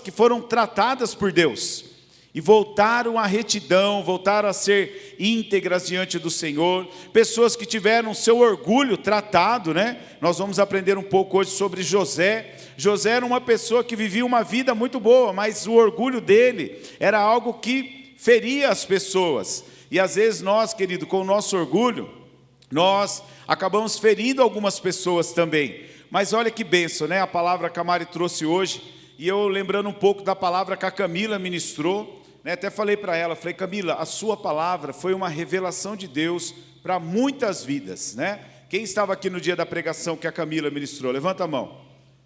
que foram tratadas por Deus e voltaram à retidão, voltaram a ser íntegras diante do Senhor, pessoas que tiveram seu orgulho tratado, né? Nós vamos aprender um pouco hoje sobre José. José era uma pessoa que vivia uma vida muito boa, mas o orgulho dele era algo que feria as pessoas, e às vezes nós, querido, com o nosso orgulho, nós acabamos ferindo algumas pessoas também. Mas olha que bênção, né? A palavra que a Mari trouxe hoje, e eu lembrando um pouco da palavra que a Camila ministrou, né? Até falei para ela, falei, Camila, a sua palavra foi uma revelação de Deus para muitas vidas, né? Quem estava aqui no dia da pregação que a Camila ministrou? Levanta a mão,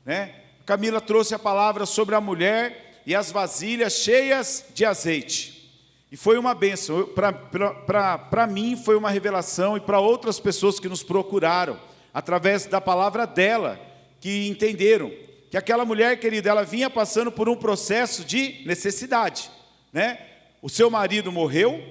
né? A Camila trouxe a palavra sobre a mulher e as vasilhas cheias de azeite. E foi uma bênção, para mim foi uma revelação, e para outras pessoas que nos procuraram, através da palavra dela, que entenderam que aquela mulher, querida, ela vinha passando por um processo de necessidade, né? O seu marido morreu,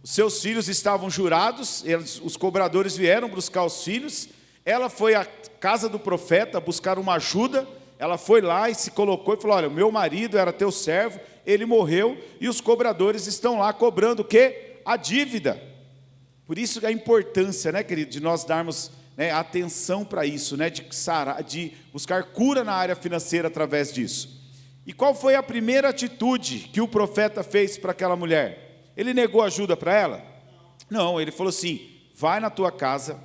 os seus filhos estavam jurados, os cobradores vieram buscar os filhos, ela foi à casa do profeta buscar uma ajuda, ela foi lá e se colocou e falou, olha, o meu marido era teu servo, ele morreu, e os cobradores estão lá cobrando o quê? A dívida. Por isso a importância, né, querido, de nós darmos, né, atenção para isso, né, de buscar cura na área financeira através disso. E qual foi a primeira atitude que o profeta fez para aquela mulher? Ele negou ajuda para ela? Não, ele falou assim, vai na tua casa,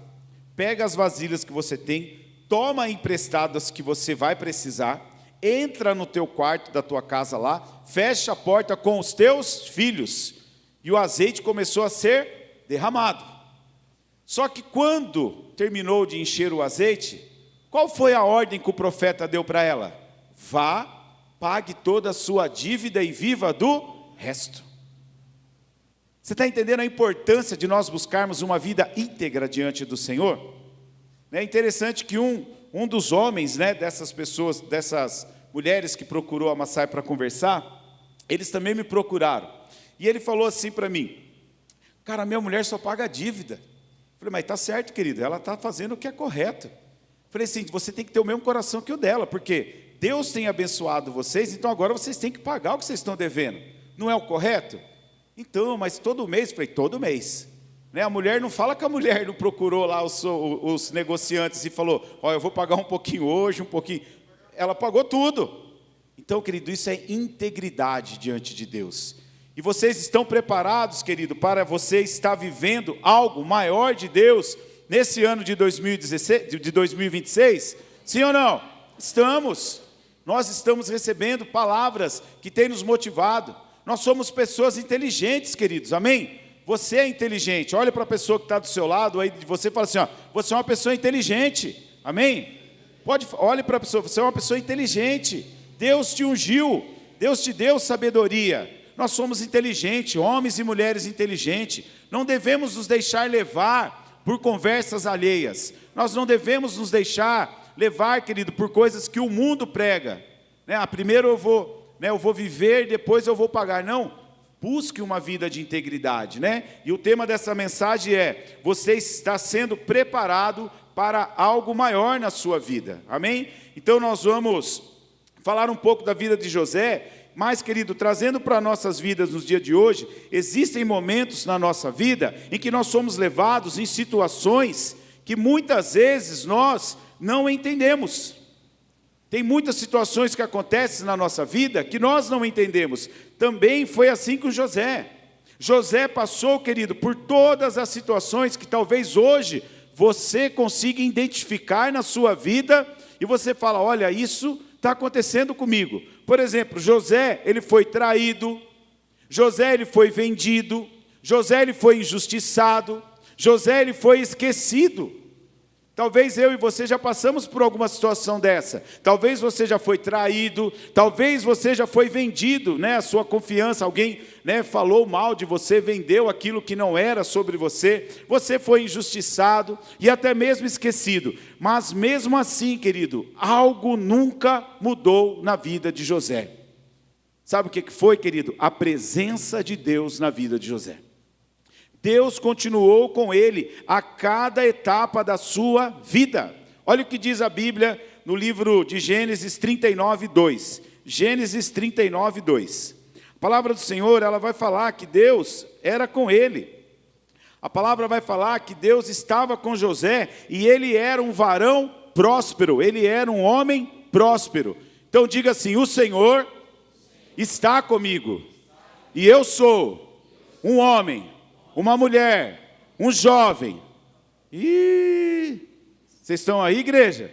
pega as vasilhas que você tem, toma emprestadas que você vai precisar, entra no teu quarto da tua casa lá, fecha a porta com os teus filhos. E o azeite começou a ser derramado. Só que quando terminou de encher o azeite, qual foi a ordem que o profeta deu para ela? Vá, pague toda a sua dívida e viva do resto. Você está entendendo a importância de nós buscarmos uma vida íntegra diante do Senhor? É interessante que um dos homens, né, dessas pessoas, dessas mulheres que procurou a Massai para conversar, eles também me procuraram. E ele falou assim para mim, cara, minha mulher só paga a dívida. Eu falei, mas está certo, querido, ela está fazendo o que é correto. Eu falei assim, você tem que ter o mesmo coração que o dela, porque Deus tem abençoado vocês, então agora vocês têm que pagar o que vocês estão devendo. Não é o correto? Então, mas todo mês? Eu falei, todo mês. Né? A mulher não fala que a mulher não procurou lá os negociantes e falou, ó, eu vou pagar um pouquinho hoje, um pouquinho. Ela pagou tudo. Então, querido, isso é integridade diante de Deus. E vocês estão preparados, querido, para você estar vivendo algo maior de Deus nesse ano de 2026? Sim ou não? Estamos. Nós estamos recebendo palavras que têm nos motivado. Nós somos pessoas inteligentes, queridos, amém? Você é inteligente, olha para a pessoa que está do seu lado, aí você fala assim, ó, você é uma pessoa inteligente, amém? Olhe para a pessoa, você é uma pessoa inteligente, Deus te ungiu, Deus te deu sabedoria, nós somos inteligentes, homens e mulheres inteligentes, não devemos nos deixar levar por conversas alheias, nós não devemos nos deixar levar, querido, por coisas que o mundo prega, né? Primeiro eu vou viver, depois eu vou pagar, não. Busque uma vida de integridade, né? E o tema dessa mensagem é, você está sendo preparado para algo maior na sua vida, amém? Então nós vamos falar um pouco da vida de José, mas, querido, trazendo para nossas vidas nos dias de hoje, existem momentos na nossa vida em que nós somos levados em situações que muitas vezes nós não entendemos. Tem muitas situações que acontecem na nossa vida que nós não entendemos. Também foi assim com José. José passou, querido, por todas as situações que talvez hoje você consiga identificar na sua vida e você fala, olha, isso está acontecendo comigo. Por exemplo, José, ele foi traído, José, ele foi vendido, José, ele foi injustiçado, José, ele foi esquecido. Talvez eu e você já passamos por alguma situação dessa. Talvez você já foi traído, talvez você já foi vendido, né? A sua confiança, alguém, né, falou mal de você, vendeu aquilo que não era sobre você. Você foi injustiçado e até mesmo esquecido. Mas mesmo assim, querido, algo nunca mudou na vida de José. Sabe o que foi, querido? A presença de Deus na vida de José. Deus continuou com ele a cada etapa da sua vida. Olha o que diz a Bíblia no livro de Gênesis 39, 2. Gênesis 39, 2. A palavra do Senhor, ela vai falar que Deus era com ele. A palavra vai falar que Deus estava com José e ele era um varão próspero, ele era um homem próspero. Então diga assim: o Senhor está comigo e eu sou um homem, uma mulher, um jovem. Vocês estão aí, igreja?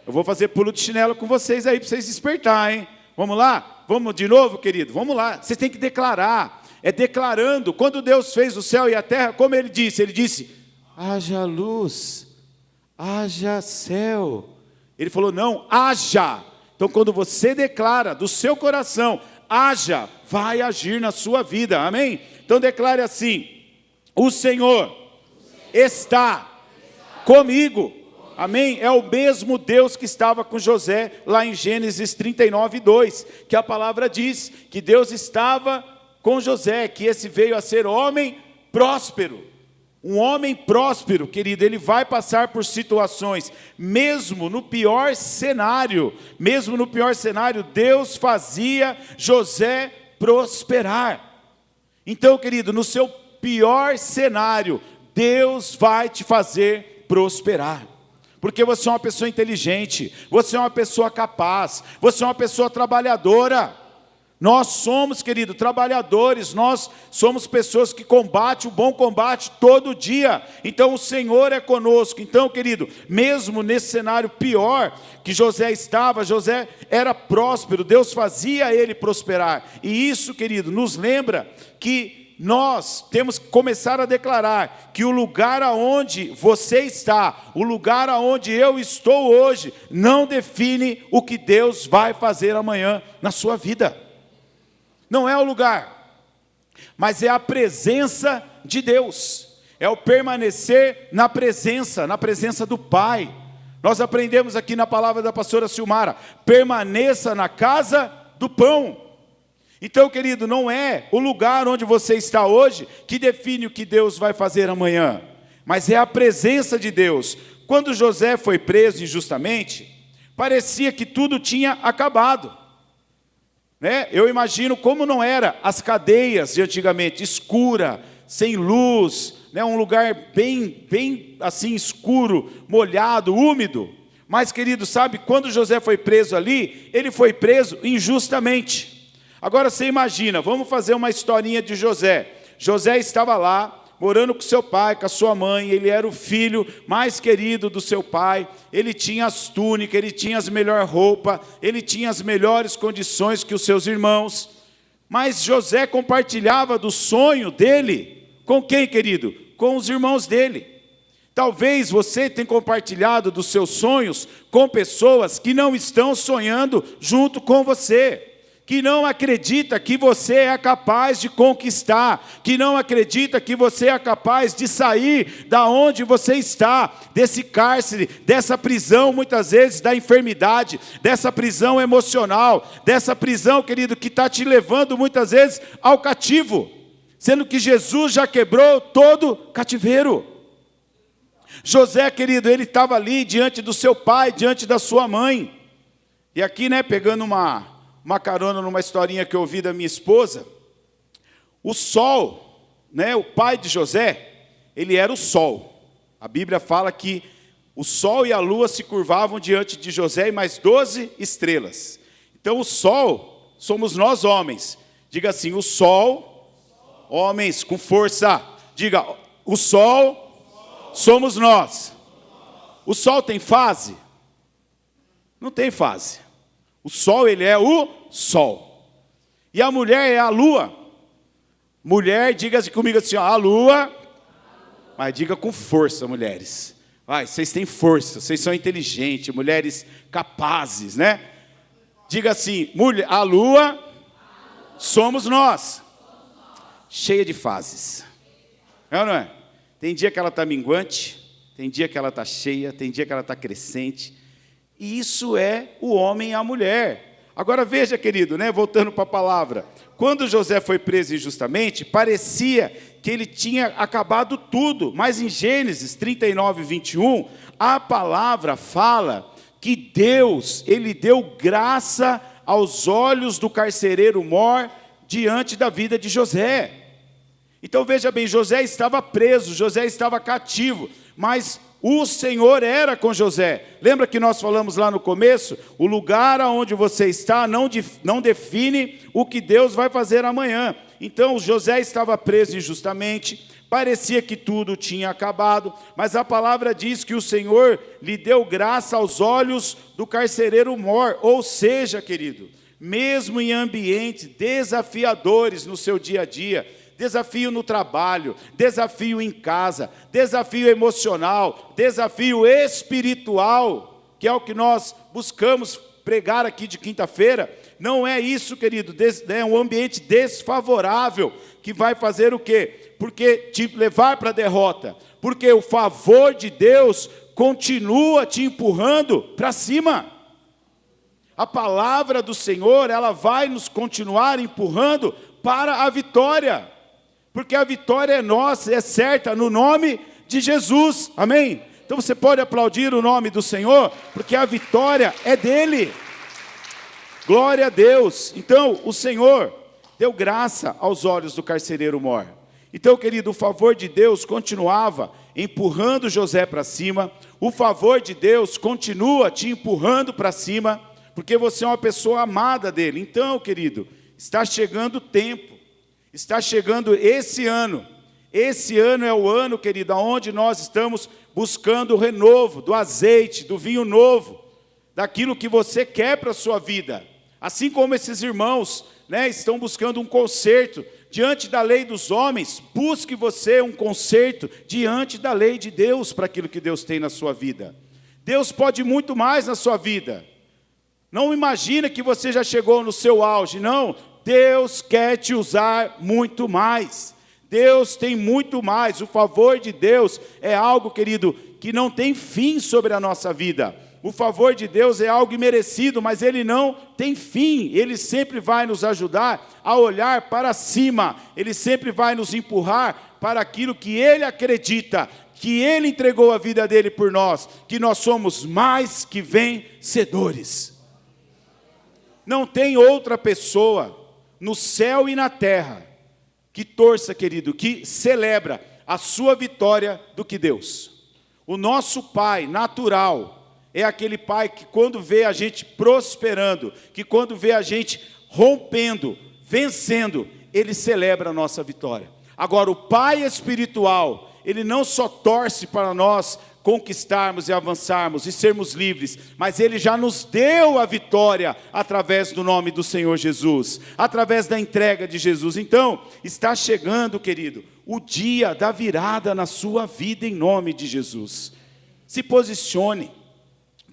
Eu vou fazer pulo de chinelo com vocês aí para vocês despertar, hein? Vamos lá? Vamos de novo, querido? Vamos lá. Vocês têm que declarar. É declarando. Quando Deus fez o céu e a terra, como Ele disse, haja luz, haja céu. Ele falou, não, haja. Então, quando você declara do seu coração, haja, vai agir na sua vida, amém? Então, declare assim: o Senhor está comigo, amém? É o mesmo Deus que estava com José, lá em Gênesis 39, 2, que a palavra diz que Deus estava com José, que esse veio a ser homem próspero. Um homem próspero, querido, ele vai passar por situações, mesmo no pior cenário, Deus fazia José prosperar. Então, querido, no seu pior cenário, Deus vai te fazer prosperar. Porque você é uma pessoa inteligente, você é uma pessoa capaz, você é uma pessoa trabalhadora. Nós somos, querido, trabalhadores, nós somos pessoas que combatem o bom combate todo dia. Então o Senhor é conosco. Então, querido, mesmo nesse cenário pior que José estava, José era próspero, Deus fazia ele prosperar. E isso, querido, nos lembra que nós temos que começar a declarar que o lugar aonde você está, o lugar aonde eu estou hoje, não define o que Deus vai fazer amanhã na sua vida. Não é o lugar, mas é a presença de Deus, é o permanecer na presença do Pai. Nós aprendemos aqui na palavra da pastora Silmara, permaneça na casa do pão. Então, querido, não é o lugar onde você está hoje que define o que Deus vai fazer amanhã, mas é a presença de Deus. Quando José foi preso injustamente, parecia que tudo tinha acabado. Eu imagino como não era as cadeias de antigamente, escura, sem luz, um lugar bem assim escuro, molhado, úmido. Mas, querido, sabe, quando José foi preso ali, ele foi preso injustamente. Agora você imagina, vamos fazer uma historinha de José. José estava lá, morando com seu pai, com a sua mãe, ele era o filho mais querido do seu pai, ele tinha as túnicas, ele tinha as melhores roupas, ele tinha as melhores condições que os seus irmãos, mas José compartilhava do sonho dele, com quem, querido? Com os irmãos dele. Talvez você tenha compartilhado dos seus sonhos com pessoas que não estão sonhando junto com você, que não acredita que você é capaz de conquistar, que não acredita que você é capaz de sair da onde você está, desse cárcere, dessa prisão, muitas vezes, da enfermidade, dessa prisão emocional, dessa prisão, querido, que está te levando, muitas vezes, ao cativo, sendo que Jesus já quebrou todo cativeiro. José, querido, ele estava ali diante do seu pai, diante da sua mãe, e aqui, pegando uma carona numa historinha que eu ouvi da minha esposa, o sol, o pai de José, ele era o sol. A Bíblia fala que o sol e a lua se curvavam diante de José e mais 12 estrelas. Então o sol somos nós homens. Diga assim, o sol, homens com força. Diga, o sol somos nós. O sol tem fase? Não tem fase. O sol, ele é o sol. E a mulher é a lua. Mulher, diga comigo assim, a lua. Mas diga com força, mulheres. Vocês têm força, vocês são inteligentes, mulheres capazes, Diga assim, a lua somos nós. Cheia de fases. É ou não é? Tem dia que ela está minguante, tem dia que ela está cheia, tem dia que ela está crescente. E isso é o homem e a mulher. Agora veja, querido, voltando para a palavra. Quando José foi preso injustamente, parecia que ele tinha acabado tudo. Mas em Gênesis 39, 21, a palavra fala que Deus, ele deu graça aos olhos do carcereiro mor diante da vida de José. Então veja bem, José estava preso, José estava cativo, mas o Senhor era com José. Lembra que nós falamos lá no começo? O lugar aonde você está não define o que Deus vai fazer amanhã. Então José estava preso injustamente, parecia que tudo tinha acabado, mas a palavra diz que o Senhor lhe deu graça aos olhos do carcereiro mor. Ou seja, querido, mesmo em ambientes desafiadores no seu dia a dia, desafio no trabalho, desafio em casa, desafio emocional, desafio espiritual, que é o que nós buscamos pregar aqui de quinta-feira, não é isso, querido, é um ambiente desfavorável, que vai fazer o quê? Porque te levar para a derrota, porque o favor de Deus continua te empurrando para cima. A palavra do Senhor, ela vai nos continuar empurrando para a vitória, porque a vitória é nossa, é certa, no nome de Jesus, amém? Então você pode aplaudir o nome do Senhor, porque a vitória é dele. Glória a Deus. Então o Senhor deu graça aos olhos do carcereiro mor. Então, querido, o favor de Deus continuava empurrando José para cima, o favor de Deus continua te empurrando para cima, porque você é uma pessoa amada dele. Então, querido, está chegando o tempo, está chegando esse ano é o ano, querido, onde nós estamos buscando o renovo do azeite, do vinho novo, daquilo que você quer para a sua vida. Assim como esses irmãos, estão buscando um conserto diante da lei dos homens, busque você um conserto diante da lei de Deus, para aquilo que Deus tem na sua vida. Deus pode muito mais na sua vida. Não imagina que você já chegou no seu auge, não. Deus quer te usar muito mais. Deus tem muito mais. O favor de Deus é algo, querido, que não tem fim sobre a nossa vida. O favor de Deus é algo imerecido, mas ele não tem fim. Ele sempre vai nos ajudar a olhar para cima. Ele sempre vai nos empurrar para aquilo que ele acredita, que ele entregou a vida dele por nós, que nós somos mais que vencedores. Não tem outra pessoa no céu e na terra que torça, querido, que celebra a sua vitória do que Deus. O nosso Pai natural é aquele Pai que quando vê a gente prosperando, que quando vê a gente rompendo, vencendo, ele celebra a nossa vitória. Agora, o Pai espiritual, ele não só torce para nós conquistarmos e avançarmos e sermos livres, mas ele já nos deu a vitória através do nome do Senhor Jesus, através da entrega de Jesus. Então, está chegando, querido, o dia da virada na sua vida em nome de Jesus. Se posicione.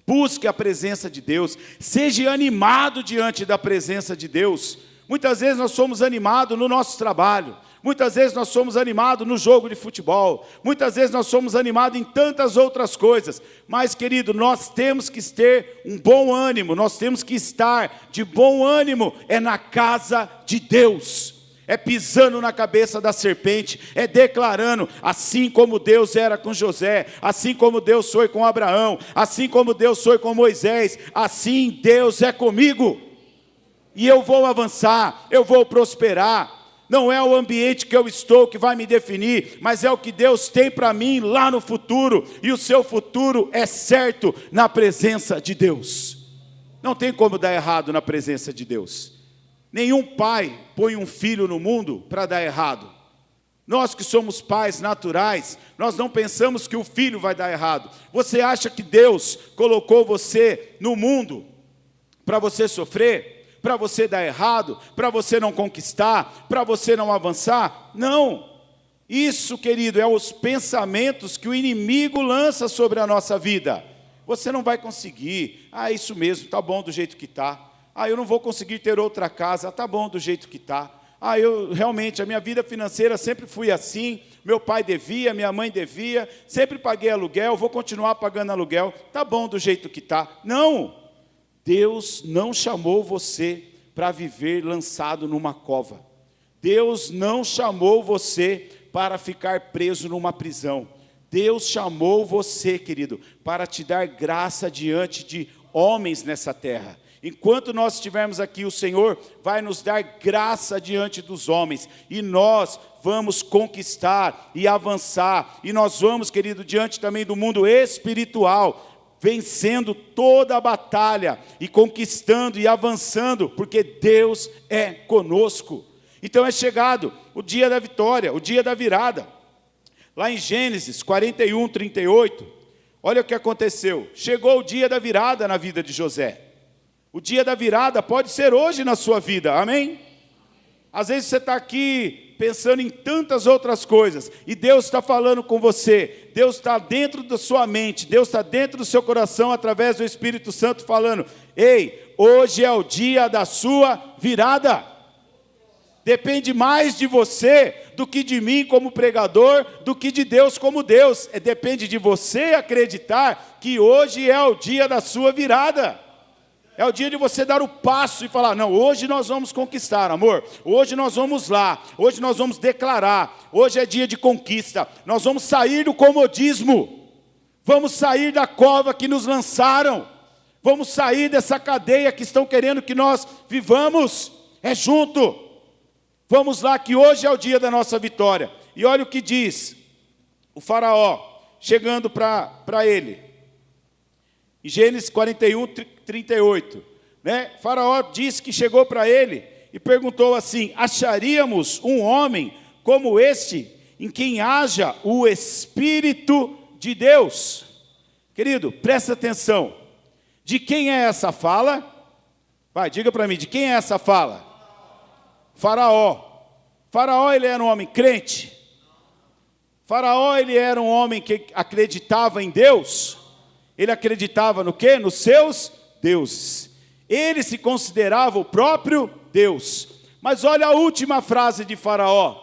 Busque a presença de Deus, seja animado diante da presença de Deus. Muitas vezes nós somos animados no nosso trabalho, muitas vezes nós somos animados no jogo de futebol, muitas vezes nós somos animados em tantas outras coisas, mas, querido, nós temos que ter um bom ânimo, nós temos que estar de bom ânimo, é na casa de Deus. É pisando na cabeça da serpente, é declarando, assim como Deus era com José, assim como Deus foi com Abraão, assim como Deus foi com Moisés, assim Deus é comigo, e eu vou avançar, eu vou prosperar. Não é o ambiente que eu estou que vai me definir, mas é o que Deus tem para mim lá no futuro, e o seu futuro é certo na presença de Deus. Não tem como dar errado na presença de Deus. Nenhum pai põe um filho no mundo para dar errado. Nós que somos pais naturais, nós não pensamos que o filho vai dar errado. Você acha que Deus colocou você no mundo para você sofrer, para você dar errado, para você não conquistar, para você não avançar? Não. Isso, querido, é os pensamentos que o inimigo lança sobre a nossa vida. Você não vai conseguir. Isso mesmo, tá bom do jeito que está. Eu não vou conseguir ter outra casa, tá bom do jeito que está. Realmente, a minha vida financeira sempre fui assim, meu pai devia, minha mãe devia, sempre paguei aluguel, vou continuar pagando aluguel, tá bom do jeito que está. Não, Deus não chamou você para viver lançado numa cova. Deus não chamou você para ficar preso numa prisão. Deus chamou você, querido, para te dar graça diante de homens nessa terra. Enquanto nós estivermos aqui, o Senhor vai nos dar graça diante dos homens, e nós vamos conquistar e avançar, e nós vamos, querido, diante também do mundo espiritual, vencendo toda a batalha, e conquistando e avançando, porque Deus é conosco. Então é chegado o dia da vitória, o dia da virada. Lá em Gênesis 41, 38, olha o que aconteceu. Chegou o dia da virada na vida de José. O dia da virada pode ser hoje na sua vida, amém? Às vezes você está aqui pensando em tantas outras coisas, e Deus está falando com você, Deus está dentro da sua mente, Deus está dentro do seu coração, através do Espírito Santo falando, ei, hoje é o dia da sua virada. Depende mais de você do que de mim como pregador, do que de Deus como Deus. Depende de você acreditar que hoje é o dia da sua virada. É o dia de você dar o passo e falar, não, hoje nós vamos conquistar, amor. Hoje nós vamos lá, hoje nós vamos declarar. Hoje é dia de conquista. Nós vamos sair do comodismo. Vamos sair da cova que nos lançaram. Vamos sair dessa cadeia que estão querendo que nós vivamos. É junto. Vamos lá que hoje é o dia da nossa vitória. E olha o que diz o faraó, chegando para ele. Em Gênesis 41, 38. Né? Faraó disse que chegou para ele e perguntou assim, acharíamos um homem como este, em quem haja o Espírito de Deus? Querido, presta atenção. De quem é essa fala? Vai, diga para mim, de quem é essa fala? Faraó. Faraó, ele era um homem crente? Faraó, ele era um homem que acreditava em Deus? Ele acreditava no quê? Nos seus deuses. Ele se considerava o próprio Deus. Mas olha a última frase de Faraó,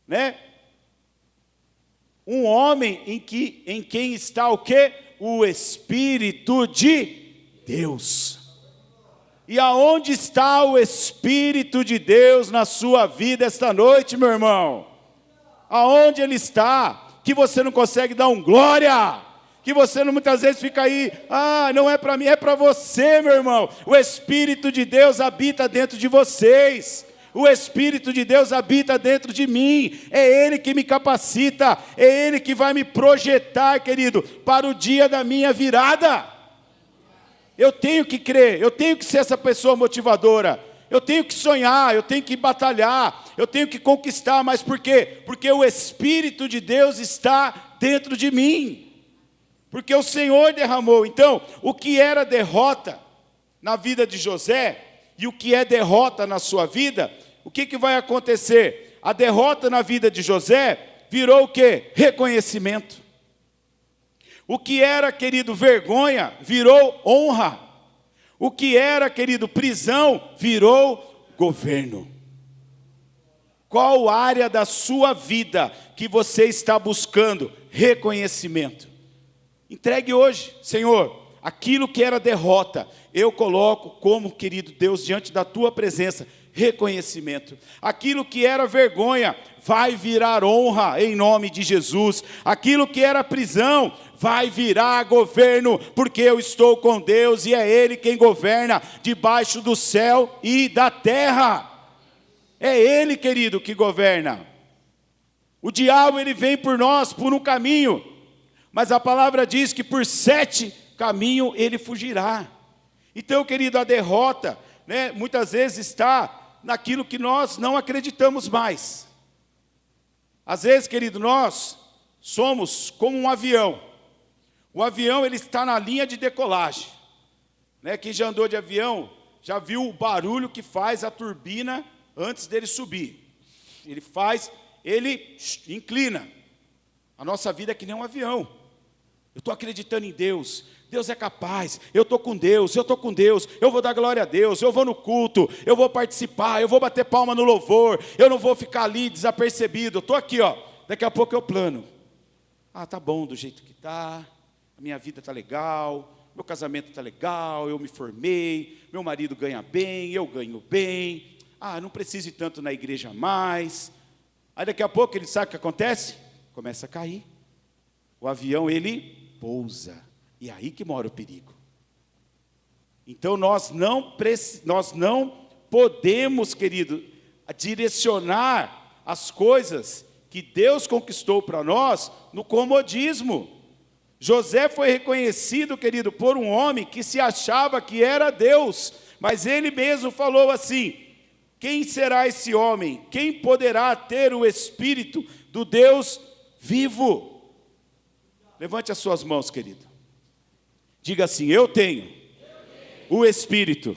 né? Um homem em quem está o quê? O Espírito de Deus. E aonde está o Espírito de Deus na sua vida esta noite, meu irmão? Aonde ele está? Que você não consegue dar um glória? Que você não, muitas vezes fica aí, não é para mim, é para você, meu irmão. O Espírito de Deus habita dentro de vocês. O Espírito de Deus habita dentro de mim. É Ele que me capacita. É Ele que vai me projetar, querido, para o dia da minha virada. Eu tenho que crer, eu tenho que ser essa pessoa motivadora. Eu tenho que sonhar, eu tenho que batalhar, eu tenho que conquistar. Mas por quê? Porque o Espírito de Deus está dentro de mim. Porque o Senhor derramou. Então, o que era derrota na vida de José e o que é derrota na sua vida, o que vai acontecer? A derrota na vida de José virou o quê? Reconhecimento. O que era, querido, vergonha, virou honra. O que era, querido, prisão, virou governo. Qual área da sua vida que você está buscando reconhecimento? Entregue hoje, Senhor, aquilo que era derrota, eu coloco como, querido Deus, diante da tua presença, reconhecimento. Aquilo que era vergonha, vai virar honra em nome de Jesus. Aquilo que era prisão, vai virar governo, porque eu estou com Deus e é Ele quem governa debaixo do céu e da terra. É Ele, querido, que governa. O diabo, ele vem por nós, por um caminho, mas a palavra diz que por 7 caminhos ele fugirá. Então, querido, a derrota, né, muitas vezes está naquilo que nós não acreditamos mais. Às vezes, querido, nós somos como um avião. O avião, ele está na linha de decolagem. Né? Quem já andou de avião, já viu o barulho que faz a turbina antes dele subir. Ele inclina. A nossa vida é que nem um avião. Eu estou acreditando em Deus. Deus é capaz. Eu estou com Deus, eu vou dar glória a Deus, eu vou no culto, eu vou participar, eu vou bater palma no louvor, eu não vou ficar ali desapercebido. Eu estou aqui, ó. Daqui a pouco eu plano. Tá bom do jeito que está, a minha vida está legal, meu casamento está legal, eu me formei, meu marido ganha bem, eu ganho bem. Não preciso ir tanto na igreja mais. Aí daqui a pouco ele sabe o que acontece? Começa a cair. O avião, ele pousa. E é aí que mora o perigo. Então nós não podemos, querido, direcionar as coisas que Deus conquistou para nós no comodismo. José foi reconhecido, querido, por um homem que se achava que era Deus, mas ele mesmo falou assim: quem será esse homem? Quem poderá ter o espírito do Deus vivo? Levante as suas mãos, querido. Diga assim: eu tenho o espírito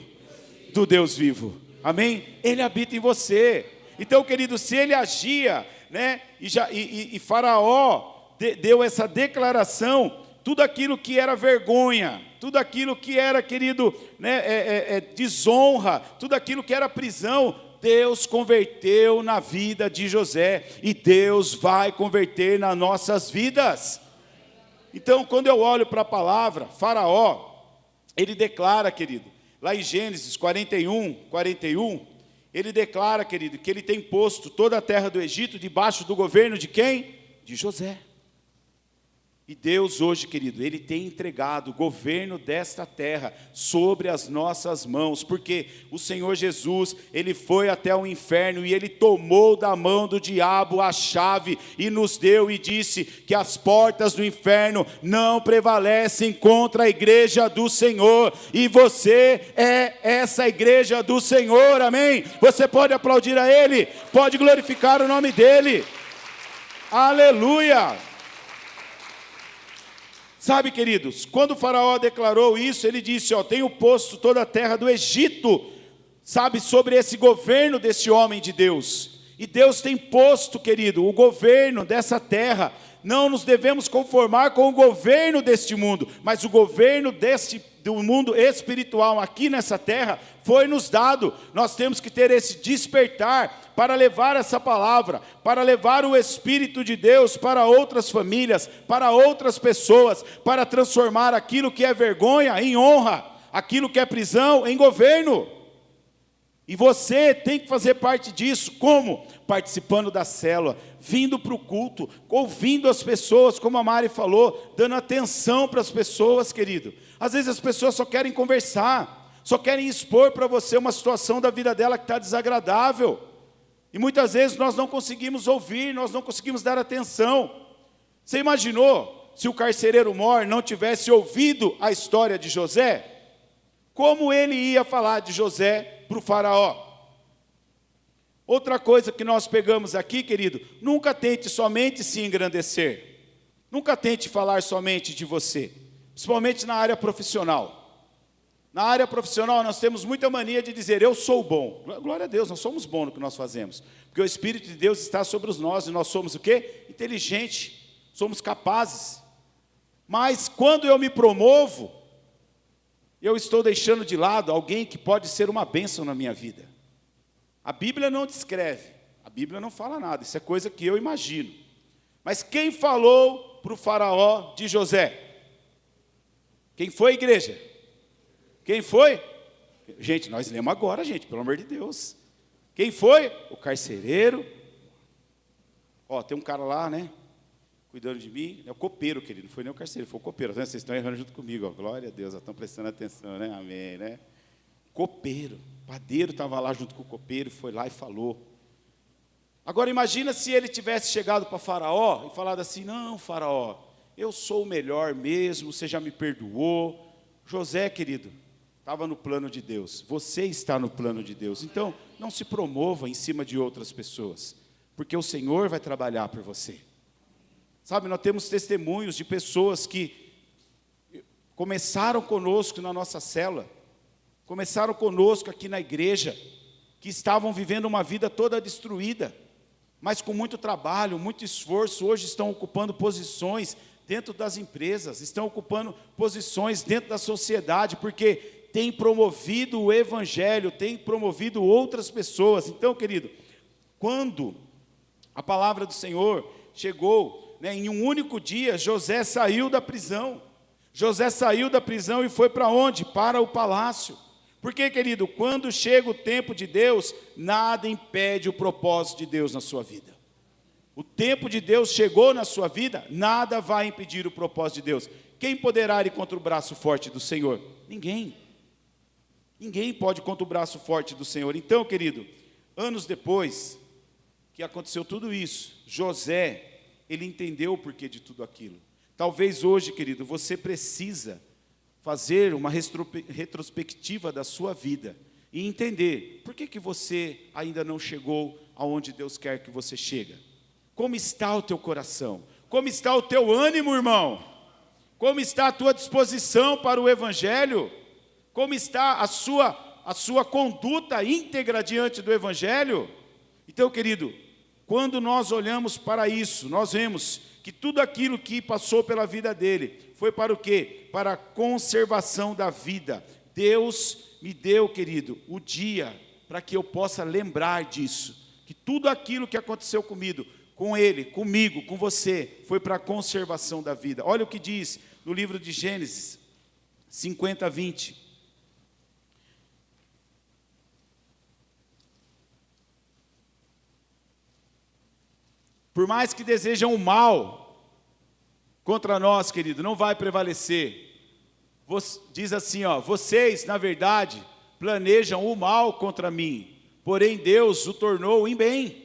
do Deus vivo. Amém? Ele habita em você. Então, querido, se ele agia, né, e Faraó deu essa declaração, tudo aquilo que era vergonha, tudo aquilo que era, querido, né, desonra, tudo aquilo que era prisão, Deus converteu na vida de José, e Deus vai converter nas nossas vidas. Então, quando eu olho para a palavra, Faraó, ele declara, querido, lá em Gênesis 41, ele declara, querido, que ele tem posto toda a terra do Egito debaixo do governo de quem? De José. E Deus hoje, querido, Ele tem entregado o governo desta terra sobre as nossas mãos, porque o Senhor Jesus, Ele foi até o inferno e Ele tomou da mão do diabo a chave e nos deu e disse que as portas do inferno não prevalecem contra a igreja do Senhor, e você é essa igreja do Senhor, amém? Você pode aplaudir a Ele, pode glorificar o nome dEle, aleluia! Sabe, queridos, quando o Faraó declarou isso, ele disse, tenho posto toda a terra do Egito, sabe, sobre esse governo desse homem de Deus. E Deus tem posto, querido, o governo dessa terra. Não nos devemos conformar com o governo deste mundo, mas o governo do mundo espiritual aqui nessa terra foi nos dado. Nós temos que ter esse despertar para levar essa palavra, para levar o Espírito de Deus para outras famílias, para outras pessoas, para transformar aquilo que é vergonha em honra, aquilo que é prisão em governo. E você tem que fazer parte disso. Como? Participando da célula, vindo para o culto, ouvindo as pessoas, como a Mari falou, dando atenção para as pessoas, querido. Às vezes as pessoas só querem conversar, só querem expor para você uma situação da vida dela que está desagradável. E muitas vezes nós não conseguimos ouvir, nós não conseguimos dar atenção. Você imaginou se o carcereiro Mor não tivesse ouvido a história de José? Como ele ia falar de José para o Faraó? Outra coisa que nós pegamos aqui, querido, nunca tente somente se engrandecer. Nunca tente falar somente de você, principalmente na área profissional. Na área profissional nós temos muita mania de dizer, eu sou bom. Glória a Deus, nós somos bons no que nós fazemos. Porque o Espírito de Deus está sobre nós, e nós somos o quê? Inteligentes, somos capazes. Mas quando eu me promovo, eu estou deixando de lado alguém que pode ser uma bênção na minha vida. A Bíblia não descreve, a Bíblia não fala nada, isso é coisa que eu imagino. Mas quem falou para o Faraó de José? Quem foi, igreja? Quem foi? Gente, nós lemos agora, gente, pelo amor de Deus. Quem foi? O carcereiro. Tem um cara lá, né? Cuidando de mim. É o copeiro, querido. Não foi nem o carcereiro, foi o copeiro. Vocês estão errando junto comigo. Glória a Deus, estão prestando atenção, né? Amém, né? Copeiro. O padeiro estava lá junto com o copeiro, foi lá e falou. Agora imagina se ele tivesse chegado para Faraó e falado assim, não, Faraó, eu sou o melhor mesmo, você já me perdoou. José, querido, estava no plano de Deus, você está no plano de Deus, então não se promova em cima de outras pessoas, porque o Senhor vai trabalhar por você. Sabe, nós temos testemunhos de pessoas que começaram conosco na nossa célula, começaram conosco aqui na igreja, que estavam vivendo uma vida toda destruída, mas com muito trabalho, muito esforço, hoje estão ocupando posições dentro das empresas, estão ocupando posições dentro da sociedade, porque tem promovido o Evangelho, tem promovido outras pessoas. Então, querido, quando a palavra do Senhor chegou, né, em um único dia, José saiu da prisão. José saiu da prisão e foi para onde? Para o palácio. Porque, querido, quando chega o tempo de Deus, nada impede o propósito de Deus na sua vida. O tempo de Deus chegou na sua vida, nada vai impedir o propósito de Deus. Quem poderá ir contra o braço forte do Senhor? Ninguém. Ninguém pode contra o braço forte do Senhor. Então, querido, anos depois que aconteceu tudo isso, José, ele entendeu o porquê de tudo aquilo. Talvez hoje, querido, você precisa fazer uma retrospectiva da sua vida e entender por que você ainda não chegou aonde Deus quer que você chegue. Como está o teu coração? Como está o teu ânimo, irmão? Como está a tua disposição para o Evangelho? Como está a sua conduta íntegra diante do Evangelho? Então, querido, quando nós olhamos para isso, nós vemos que tudo aquilo que passou pela vida dele foi para o quê? Para a conservação da vida. Deus me deu, querido, o dia para que eu possa lembrar disso. Que tudo aquilo que aconteceu comigo, com ele, comigo, com você, foi para a conservação da vida. Olha o que diz no livro de Gênesis 50, 20. Por mais que desejam o mal contra nós, querido, não vai prevalecer. Diz assim, ó, vocês, na verdade, planejam o mal contra mim, porém Deus o tornou em bem.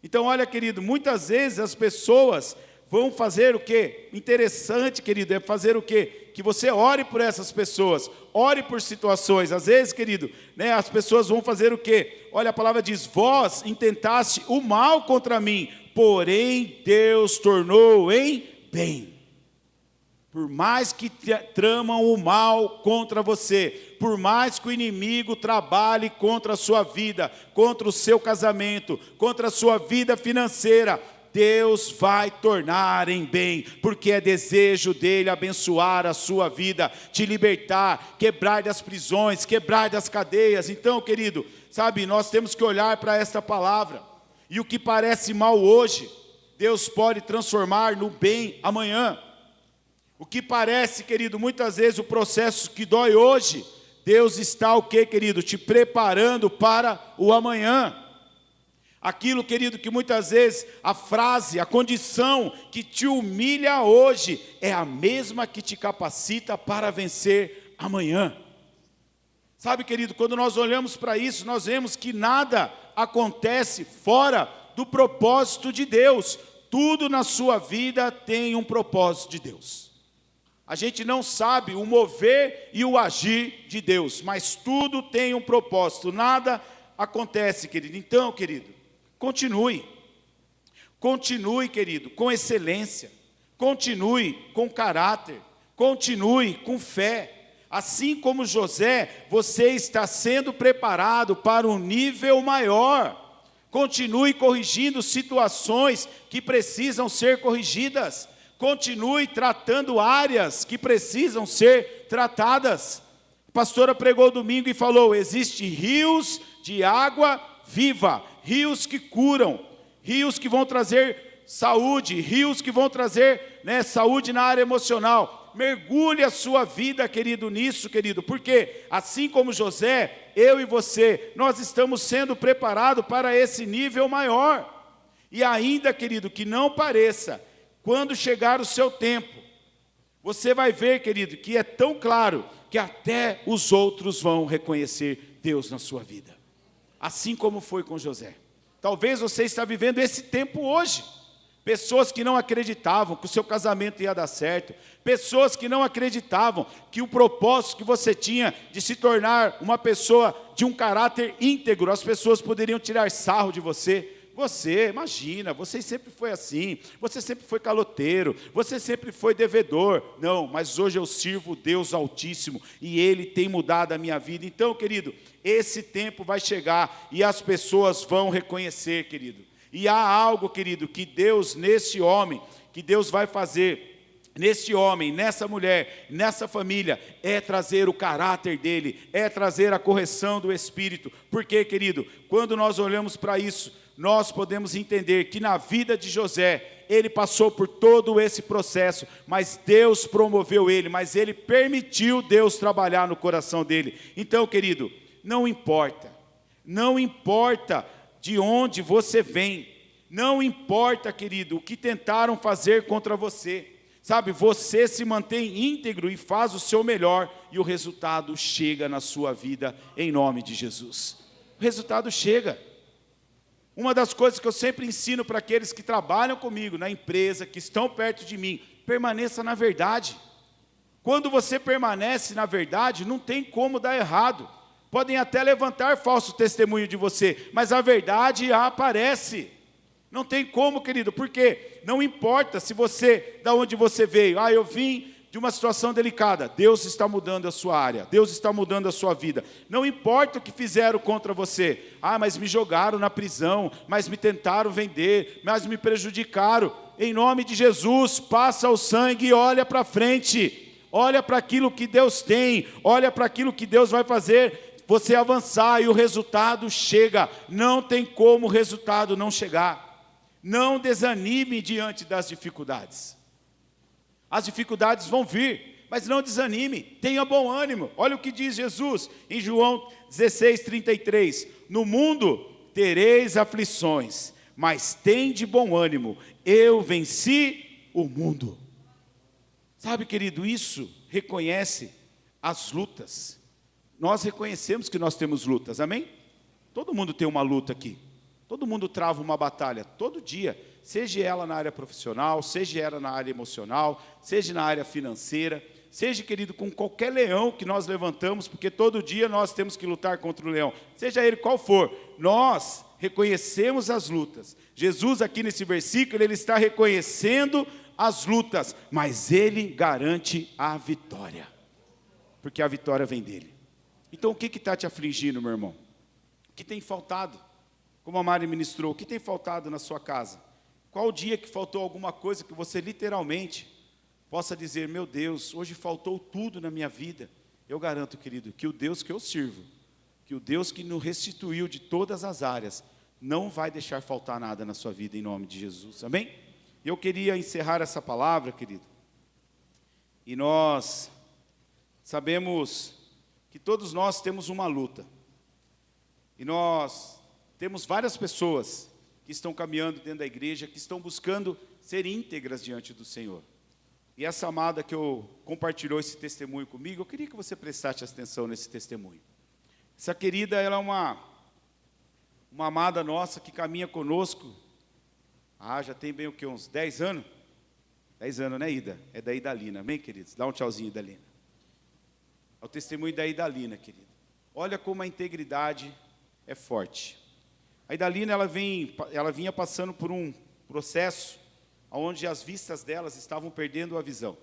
Então, olha, querido, muitas vezes as pessoas vão fazer o quê? Interessante, querido, é fazer o quê? Que você ore por essas pessoas, ore por situações. Às vezes, querido, né, as pessoas vão fazer o quê? Olha, a palavra diz, vós intentaste o mal contra mim, porém Deus tornou em bem. Por mais que tramam o mal contra você, por mais que o inimigo trabalhe contra a sua vida, contra o seu casamento, contra a sua vida financeira, Deus vai tornar em bem, porque é desejo dele abençoar a sua vida, te libertar, quebrar das prisões, quebrar das cadeias. Então, querido, sabe, nós temos que olhar para esta palavra, e o que parece mal hoje, Deus pode transformar no bem amanhã. O que parece, querido, muitas vezes o processo que dói hoje, Deus está o quê, querido? Te preparando para o amanhã. Aquilo, querido, que muitas vezes a frase, a condição que te humilha hoje, é a mesma que te capacita para vencer amanhã. Sabe, querido, quando nós olhamos para isso, nós vemos que nada acontece fora do propósito de Deus. Tudo na sua vida tem um propósito de Deus. A gente não sabe o mover e o agir de Deus, mas tudo tem um propósito, nada acontece, querido. Então, querido, continue, querido, com excelência, continue com caráter, continue com fé. Assim como José, você está sendo preparado para um nível maior. Continue corrigindo situações que precisam ser corrigidas. Continue tratando áreas que precisam ser tratadas. A pastora pregou domingo e falou, existem rios de água viva, rios que curam, rios que vão trazer saúde, rios que vão trazer, né, saúde na área emocional. Mergulhe a sua vida, querido, nisso, querido, porque assim como José, eu e você, nós estamos sendo preparados para esse nível maior. E ainda, querido, que não pareça, quando chegar o seu tempo, você vai ver, querido, que é tão claro que até os outros vão reconhecer Deus na sua vida. Assim como foi com José. Talvez você está vivendo esse tempo hoje. Pessoas que não acreditavam que o seu casamento ia dar certo. Pessoas que não acreditavam que o propósito que você tinha de se tornar uma pessoa de um caráter íntegro, as pessoas poderiam tirar sarro de você. Você, imagina, você sempre foi assim, você sempre foi caloteiro, você sempre foi devedor. Não, mas hoje eu sirvo o Deus Altíssimo e Ele tem mudado a minha vida. Então, querido, esse tempo vai chegar e as pessoas vão reconhecer, querido. E há algo, querido, que Deus, nesse homem, que Deus vai fazer, nesse homem, nessa mulher, nessa família, é trazer o caráter dele, é trazer a correção do Espírito. Porque, querido, quando nós olhamos para isso, nós podemos entender que na vida de José, ele passou por todo esse processo, mas Deus promoveu ele, mas ele permitiu Deus trabalhar no coração dele. Então, querido, não importa de onde você vem, não importa, querido, o que tentaram fazer contra você. Sabe, você se mantém íntegro e faz o seu melhor, e o resultado chega na sua vida, em nome de Jesus. O resultado chega. Uma das coisas que eu sempre ensino para aqueles que trabalham comigo, na empresa, que estão perto de mim, permaneça na verdade. Quando você permanece na verdade, não tem como dar errado. Podem até levantar falso testemunho de você, mas a verdade aparece. Não tem como, querido, porque não importa se você, da onde você veio, eu vim de uma situação delicada, Deus está mudando a sua área, Deus está mudando a sua vida. Não importa o que fizeram contra você, mas me jogaram na prisão, mas me tentaram vender, mas me prejudicaram. Em nome de Jesus, passa o sangue e olha para frente, olha para aquilo que Deus tem, olha para aquilo que Deus vai fazer, você avançar e o resultado chega. Não tem como o resultado não chegar. Não desanime diante das dificuldades. As dificuldades vão vir, mas não desanime, tenha bom ânimo. Olha o que diz Jesus em João 16:33. No mundo tereis aflições, mas tende bom ânimo, eu venci o mundo. Sabe, querido, isso reconhece as lutas. Nós reconhecemos que nós temos lutas, amém? Todo mundo tem uma luta aqui. Todo mundo trava uma batalha, todo dia, seja ela na área profissional, seja ela na área emocional, seja na área financeira, seja, querido, com qualquer leão que nós levantamos, porque todo dia nós temos que lutar contra o leão, seja ele qual for, nós reconhecemos as lutas. Jesus aqui nesse versículo, ele está reconhecendo as lutas, mas ele garante a vitória, porque a vitória vem dele. Então o que está te afligindo, meu irmão? O que tem faltado? Como a Mari ministrou, o que tem faltado na sua casa? Qual o dia que faltou alguma coisa que você literalmente possa dizer, meu Deus, hoje faltou tudo na minha vida? Eu garanto, querido, que o Deus que eu sirvo, que o Deus que nos restituiu de todas as áreas, não vai deixar faltar nada na sua vida, em nome de Jesus, amém? Eu queria encerrar essa palavra, querido, e nós sabemos que todos nós temos uma luta, e nós temos várias pessoas que estão caminhando dentro da igreja, que estão buscando ser íntegras diante do Senhor. E essa amada que compartilhou esse testemunho comigo, eu queria que você prestasse atenção nesse testemunho. Essa querida, ela é uma amada nossa que caminha conosco, já tem bem o que, uns 10 anos? 10 anos, né, Ida? É da Idalina, amém, queridos? Dá um tchauzinho, Idalina. É o testemunho da Idalina, querido. Olha como a integridade é forte. A Idalina, ela vinha passando por um processo onde as vistas delas estavam perdendo a visão.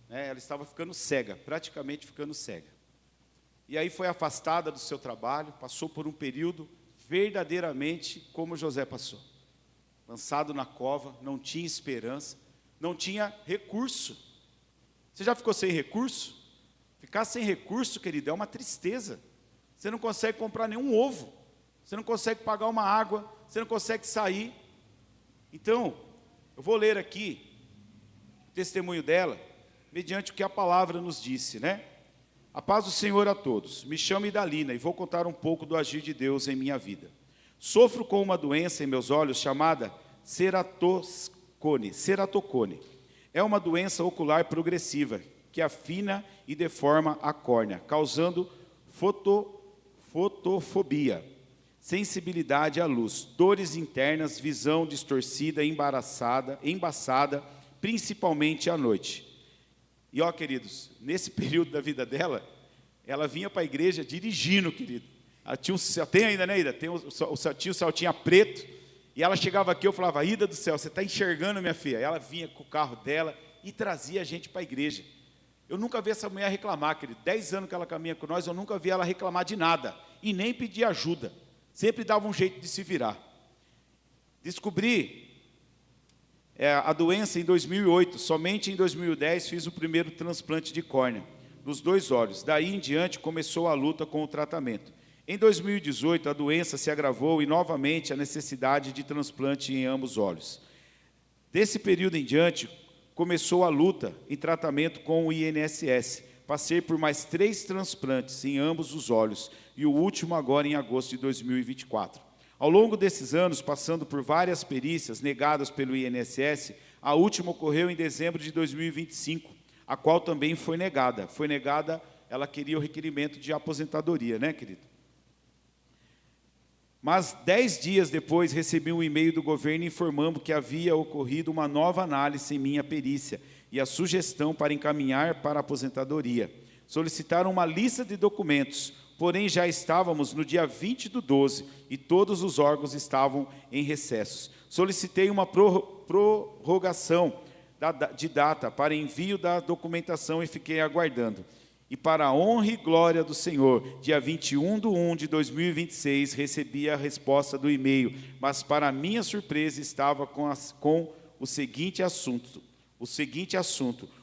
Ela estava ficando cega, praticamente ficando cega. E aí foi afastada do seu trabalho, passou por um período verdadeiramente como José passou. Lançado na cova, não tinha esperança, não tinha recurso. Você já ficou sem recurso? Ficar sem recurso, querido, é uma tristeza. Você não consegue comprar nenhum ovo. Você não consegue pagar uma água, você não consegue sair. Então, eu vou ler aqui o testemunho dela, mediante o que a palavra nos disse, né? A paz do Senhor a todos. Me chamo Idalina e vou contar um pouco do agir de Deus em minha vida. Sofro com uma doença em meus olhos chamada ceratocone. É uma doença ocular progressiva que afina e deforma a córnea, causando fotofobia, sensibilidade à luz, dores internas, visão distorcida, embaçada, principalmente à noite. E queridos, nesse período da vida dela, ela vinha para a igreja dirigindo, querido. Ela tinha tem ainda, né, Ida? Tinha o saltinho preto, e ela chegava aqui, eu falava, Ida do céu, você está enxergando, minha filha? Ela vinha com o carro dela e trazia a gente para a igreja. Eu nunca vi essa mulher reclamar, querido. 10 anos que ela caminha com nós, eu nunca vi ela reclamar de nada, e nem pedir ajuda. Sempre dava um jeito de se virar. Descobri a doença em 2008. Somente em 2010 fiz o primeiro transplante de córnea, nos 2 olhos. Daí em diante começou a luta com o tratamento. Em 2018 a doença se agravou e novamente a necessidade de transplante em ambos os olhos. Desse período em diante começou a luta em tratamento com o INSS. Passei por mais 3 transplantes em ambos os olhos, e o último agora em agosto de 2024. Ao longo desses anos, passando por várias perícias negadas pelo INSS, A última ocorreu em dezembro de 2025, a qual também foi negada. Foi negada, ela queria o requerimento de aposentadoria, né, querido? Mas 10 dias depois recebi um e-mail do governo informando que havia ocorrido uma nova análise em minha perícia e a sugestão para encaminhar para a aposentadoria. Solicitaram uma lista de documentos, porém já estávamos no dia 20/12 e todos os órgãos estavam em recessos. Solicitei uma prorrogação de data para envio da documentação e fiquei aguardando. E para a honra e glória do Senhor, dia 21/1 de 2026, recebi a resposta do e-mail, mas para minha surpresa estava com o seguinte assunto,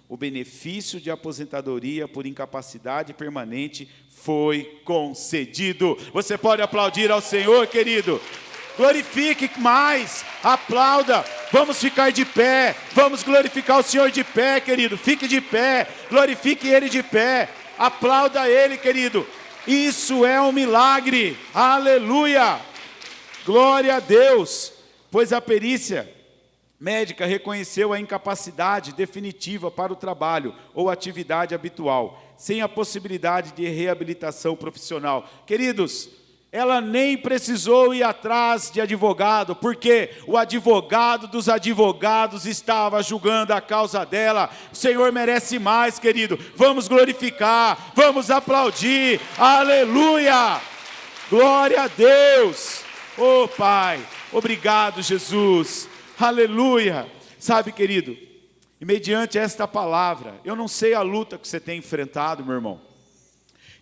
o benefício de aposentadoria por incapacidade permanente foi concedido. Você pode aplaudir ao Senhor, querido? Glorifique mais, aplauda, vamos ficar de pé, vamos glorificar o Senhor de pé, querido, fique de pé, glorifique Ele de pé, aplauda Ele, querido, isso é um milagre, aleluia, glória a Deus, pois a perícia médica reconheceu a incapacidade definitiva para o trabalho ou atividade habitual, sem a possibilidade de reabilitação profissional. Queridos, ela nem precisou ir atrás de advogado, porque o advogado dos advogados estava julgando a causa dela. O Senhor merece mais, querido. Vamos glorificar, vamos aplaudir. Aleluia! Glória a Deus. Oh, Pai, obrigado, Jesus. Aleluia. Sabe, querido, e mediante esta palavra, eu não sei a luta que você tem enfrentado, meu irmão.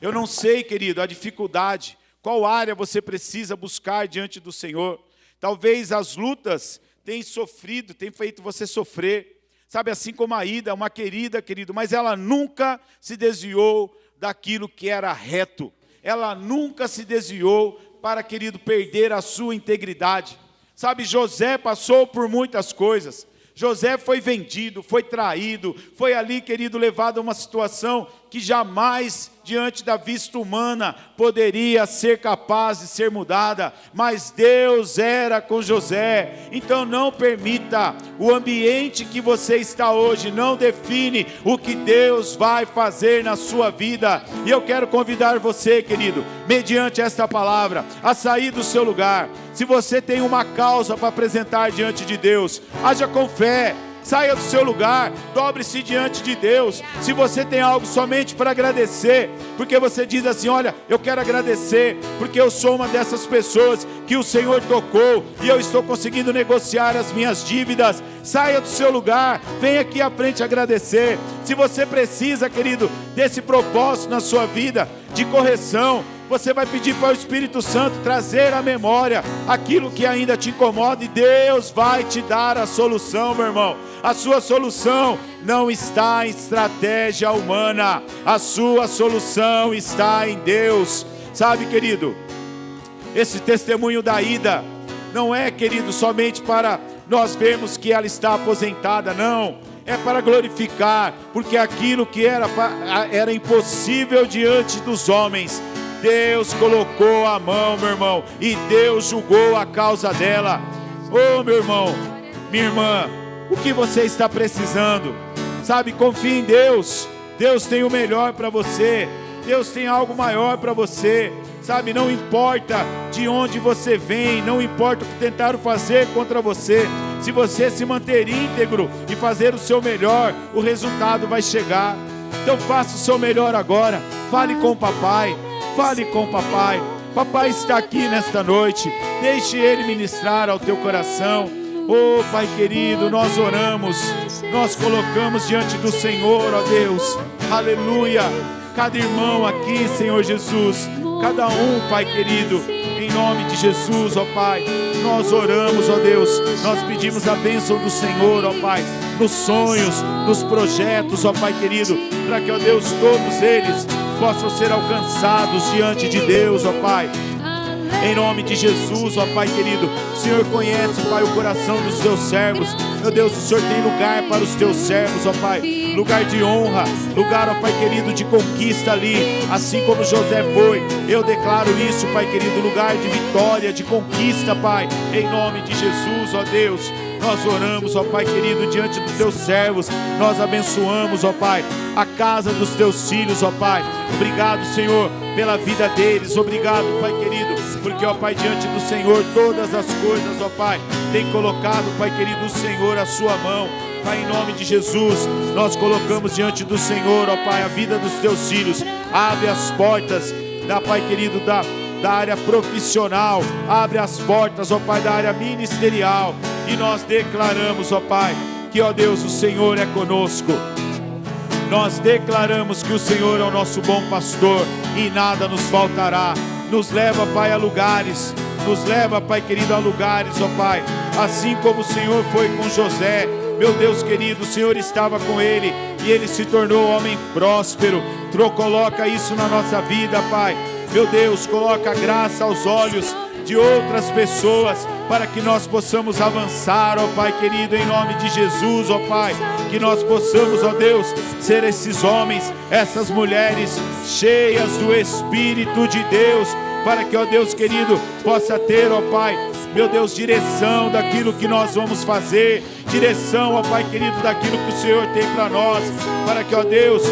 Eu não sei, querido, a dificuldade. Qual área você precisa buscar diante do Senhor? Talvez as lutas tenham sofrido, tenham feito você sofrer. Sabe, assim como a Ida, uma querida, querido, mas ela nunca se desviou daquilo que era reto. Ela nunca se desviou para, querido, perder a sua integridade. Sabe, José passou por muitas coisas. José foi vendido, foi traído, foi ali, querido, levado a uma situação que jamais, diante da vista humana, poderia ser capaz de ser mudada, mas Deus era com José. Então não permita, o ambiente que você está hoje não define o que Deus vai fazer na sua vida. E eu quero convidar você, querido, mediante esta palavra, a sair do seu lugar. Se você tem uma causa para apresentar diante de Deus, haja com fé. Saia do seu lugar, dobre-se diante de Deus. Se você tem algo somente para agradecer, porque você diz assim, olha, eu quero agradecer, porque eu sou uma dessas pessoas que o Senhor tocou, e eu estou conseguindo negociar as minhas dívidas. Saia do seu lugar, venha aqui à frente agradecer. Se você precisa, querido, desse propósito na sua vida, de correção, você vai pedir para o Espírito Santo trazer à memória aquilo que ainda te incomoda, e Deus vai te dar a solução, meu irmão. A sua solução não está em estratégia humana, a sua solução está em Deus. Sabe, querido, esse testemunho da Ida não é, querido, somente para nós vermos que ela está aposentada, não. É para glorificar, porque aquilo que era impossível diante dos homens, Deus colocou a mão, meu irmão, e Deus julgou a causa dela. Oh, meu irmão, minha irmã, o que você está precisando? Sabe, confie em Deus. Deus tem o melhor para você. Deus tem algo maior para você. Sabe, não importa de onde você vem, não importa o que tentaram fazer contra você. Se você se manter íntegro e fazer o seu melhor, o resultado vai chegar. Então faça o seu melhor agora. Fale com o papai. Fale com o papai. Papai está aqui nesta noite. Deixe Ele ministrar ao teu coração. Oh, Pai querido, nós oramos. Nós colocamos diante do Senhor, ó Deus. Aleluia. Cada irmão aqui, Senhor Jesus. Cada um, Pai querido. Em nome de Jesus, ó Pai. Nós oramos, ó Deus. Nós pedimos a bênção do Senhor, ó Pai. Nos sonhos, nos projetos, ó Pai querido. Para que, ó Deus, todos eles possam ser alcançados diante de Deus, ó Pai. Em nome de Jesus, ó Pai querido. O Senhor conhece, Pai, o coração dos teus servos. Meu Deus, o Senhor tem lugar para os teus servos, ó Pai. Lugar de honra, lugar, ó Pai querido, de conquista ali. Assim como José foi, eu declaro isso, Pai querido. Lugar de vitória, de conquista, Pai. Em nome de Jesus, ó Deus. Nós oramos, ó Pai querido, diante dos teus servos. Nós abençoamos, ó Pai, a casa dos teus filhos, ó Pai. Obrigado, Senhor, pela vida deles. Obrigado, Pai querido, porque, ó Pai, diante do Senhor todas as coisas, ó Pai, tem colocado, Pai querido, o Senhor a sua mão. Pai, em nome de Jesus, nós colocamos diante do Senhor, ó Pai, a vida dos teus filhos. Abre as portas da, Pai querido, da área profissional. Abre as portas, ó Pai, da área ministerial. E nós declaramos, ó Pai, que, ó Deus, o Senhor é conosco. Nós declaramos que o Senhor é o nosso bom pastor e nada nos faltará. Nos leva, Pai, a lugares. Nos leva, Pai querido, a lugares, ó Pai. Assim como o Senhor foi com José. Meu Deus querido, o Senhor estava com ele e ele se tornou homem próspero. Coloca isso na nossa vida, Pai. Meu Deus, coloca graça aos olhos de outras pessoas, para que nós possamos avançar, ó Pai querido, em nome de Jesus, ó Pai. Que nós possamos, ó Deus, ser esses homens, essas mulheres cheias do Espírito de Deus, para que, ó Deus querido, possa ter, ó Pai, meu Deus, direção daquilo que nós vamos fazer, direção, ó Pai querido, daquilo que o Senhor tem para nós, para que, ó Deus,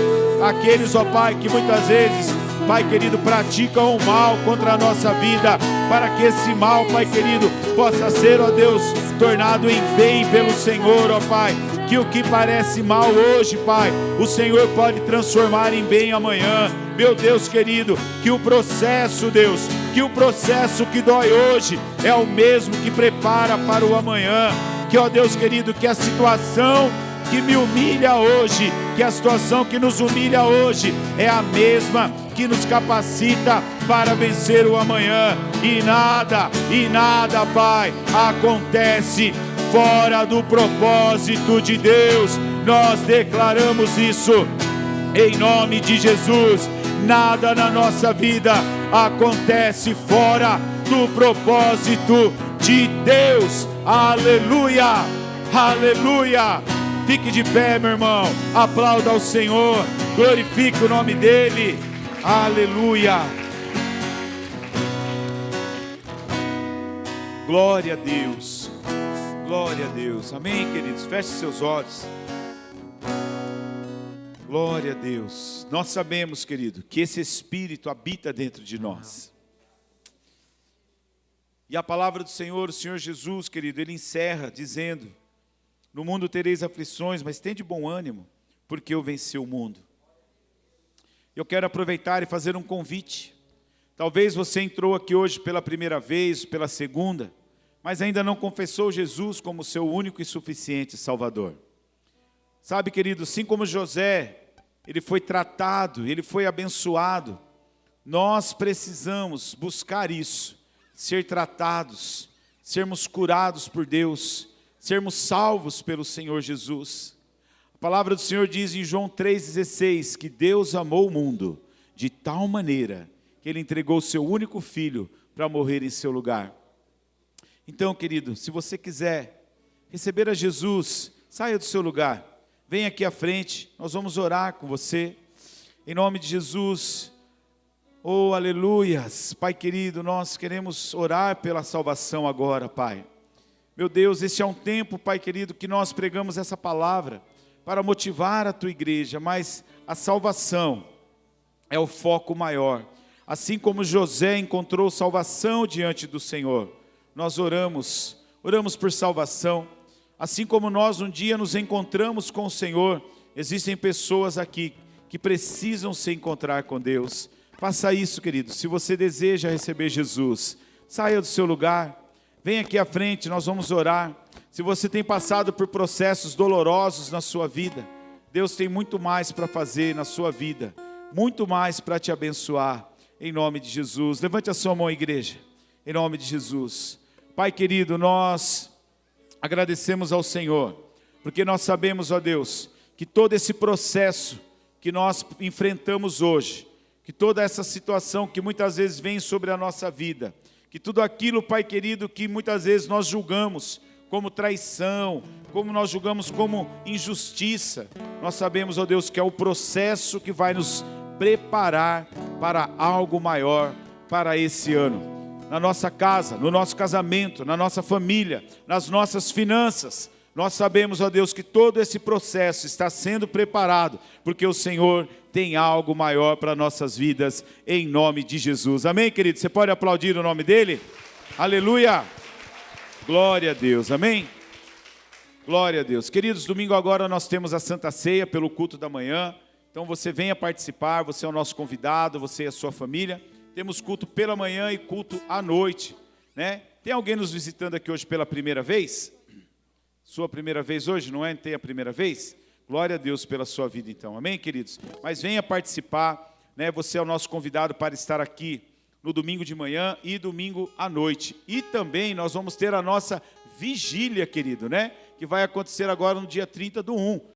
aqueles, ó Pai, que muitas vezes, Pai querido, praticam o mal contra a nossa vida, para que esse mal, Pai querido, possa ser, ó Deus, tornado em bem pelo Senhor, ó Pai. Que o que parece mal hoje, Pai, o Senhor pode transformar em bem amanhã. Meu Deus querido, que o processo, Deus, que o processo que dói hoje é o mesmo que prepara para o amanhã. Que, ó Deus querido, que a situação que me humilha hoje, que a situação que nos humilha hoje é a mesma que nos capacita para vencer o amanhã. E nada, Pai, acontece fora do propósito de Deus. Nós declaramos isso em nome de Jesus. Nada na nossa vida acontece fora do propósito de Deus. Aleluia, aleluia. Fique de pé, meu irmão, aplauda ao Senhor, glorifique o nome dEle, aleluia. Glória a Deus, glória a Deus, amém, queridos, feche seus olhos. Glória a Deus. Nós sabemos, querido, que esse Espírito habita dentro de nós. E a palavra do Senhor, o Senhor Jesus, querido, Ele encerra dizendo: no mundo tereis aflições, mas tende bom ânimo, porque eu venci o mundo. Eu quero aproveitar e fazer um convite. Talvez você entrou aqui hoje pela primeira vez, pela segunda, mas ainda não confessou Jesus como seu único e suficiente Salvador. Sabe, querido, assim como José, ele foi tratado, ele foi abençoado, nós precisamos buscar isso, ser tratados, sermos curados por Deus, sermos salvos pelo Senhor Jesus. A palavra do Senhor diz em João 3,16 que Deus amou o mundo de tal maneira que Ele entregou o seu único Filho para morrer em seu lugar. Então, querido, se você quiser receber a Jesus, saia do seu lugar, venha aqui à frente, nós vamos orar com você, em nome de Jesus. Oh, aleluias, Pai querido, nós queremos orar pela salvação agora, Pai. Meu Deus, este é um tempo, Pai querido, que nós pregamos essa palavra para motivar a Tua igreja, mas a salvação é o foco maior. Assim como José encontrou salvação diante do Senhor, nós oramos por salvação. Assim como nós um dia nos encontramos com o Senhor, existem pessoas aqui que precisam se encontrar com Deus. Faça isso, querido. Se você deseja receber Jesus, saia do seu lugar, venha aqui à frente, nós vamos orar. Se você tem passado por processos dolorosos na sua vida, Deus tem muito mais para fazer na sua vida, muito mais para te abençoar, em nome de Jesus. Levante a sua mão, igreja, em nome de Jesus. Pai querido, nós agradecemos ao Senhor, porque nós sabemos, ó Deus, que todo esse processo que nós enfrentamos hoje, que toda essa situação que muitas vezes vem sobre a nossa vida, que tudo aquilo, Pai querido, que muitas vezes nós julgamos como traição, como nós julgamos como injustiça, nós sabemos, ó Deus, que é o processo que vai nos preparar para algo maior para esse ano. na nossa casa, no nosso casamento, na nossa família, nas nossas finanças. Nós sabemos, ó Deus, que todo esse processo está sendo preparado, porque o Senhor tem algo maior para nossas vidas, em nome de Jesus. Amém, querido? Você pode aplaudir o nome dele? Aleluia! Glória a Deus, amém? Glória a Deus. Queridos, domingo agora nós temos a Santa Ceia pelo culto da manhã. Então você venha participar, você é o nosso convidado, você e a sua família. Temos culto pela manhã e culto à noite, né? Tem alguém nos visitando aqui hoje pela primeira vez? Sua primeira vez hoje, não é? Tem a primeira vez? Glória a Deus pela sua vida então, amém, queridos? Mas venha participar, né? Você é o nosso convidado para estar aqui no domingo de manhã e domingo à noite. E também nós vamos ter a nossa vigília, querido, né? Que vai acontecer agora no dia 30/1.